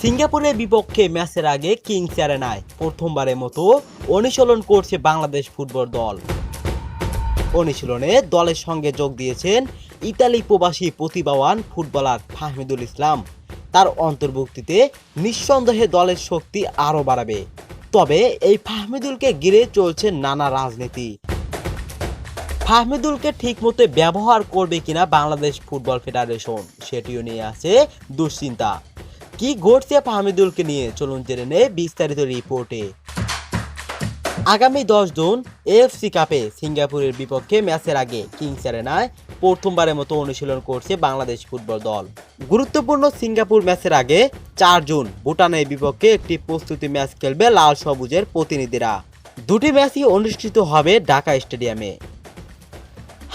সিঙ্গাপুরের বিপক্ষে ম্যাচের আগে কিংস অ্যারেনায় প্রথমবারের মতো অনুশীলন করছে বাংলাদেশ ফুটবল দল। অনুশীলনে দলের সঙ্গে যোগ দিয়েছেন ইতালি প্রবাসী প্রতিভাবান ফুটবলার ফাহমিদুল ইসলাম। তার অন্তর্ভুক্তিতে নিঃসন্দেহে দলের শক্তি আরও বাড়াবে। তবে এই ফাহমিদুলকে ঘিরে চলছে নানা রাজনীতি। ফাহমিদুলকে ঠিকমতো ব্যবহার করবে কিনা বাংলাদেশ ফুটবল ফেডারেশন, সেটিও নিয়ে আছে দুশ্চিন্তা। কি ঘটছে ফাহমিদুলকে নিয়ে, চলুন জেনে নেই বিস্তারিত রিপোর্টে। আগামী 10 জুন এএফসি কাপে সিঙ্গাপুরের বিপক্ষে ম্যাচের আগে কিংস অ্যারেনায় প্রথমবারের মতো অনুশীলন করছে বাংলাদেশ ফুটবল দল। গুরুত্বপূর্ণ সিঙ্গাপুর ম্যাচের আগে 4 জুন ভুটানের বিপক্ষে একটি প্রস্তুতি ম্যাচ খেলবে লাল সবুজের প্রতিনিধিরা। দুটি ম্যাচই অনুষ্ঠিত হবে ঢাকা স্টেডিয়ামে।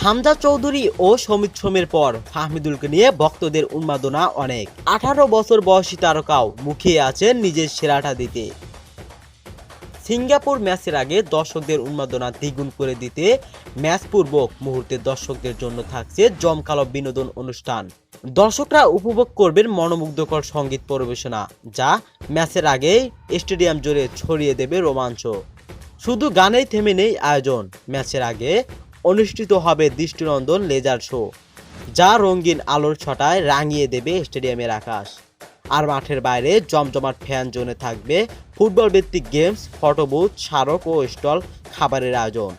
হামজা চৌধুরী ও সমিত সোমের পর ফাহমিদুলকে নিয়ে ভক্তদের উন্মাদনা অনেক। 18 বছর বয়সী তারকাও মুখিয়ে আছেন নিজের সেরাটা দিতে। সিঙ্গাপুর ম্যাচের আগে দর্শকদের উন্মাদনা দ্বিগুণ করে দিতে ম্যাচ পূর্বক মুহূর্তে দর্শকদের জন্য থাকছে জমকালো বিনোদন অনুষ্ঠান। দর্শকরা উপভোগ করবেন মনোমুগ্ধকর সঙ্গীত পরিবেশনা, যা ম্যাচের আগেই স্টেডিয়াম জুড়ে ছড়িয়ে দেবে রোমাঞ্চ। শুধু গানেই থেমে নেই আয়োজন, ম্যাচের আগে অনুষ্ঠিত হবে দৃষ্টিনন্দন লেজার শো, যা রঙিন আলোর ছটায় রাঙিয়ে দেবে স্টেডিয়ামের আকাশ। আর মাঠের বাইরে জমজমাট ফ্যান জোনে থাকবে ফুটবল ভিত্তিক গেমস, ফটোবুথ, স্মারক ও স্টল খাবারের আয়োজন।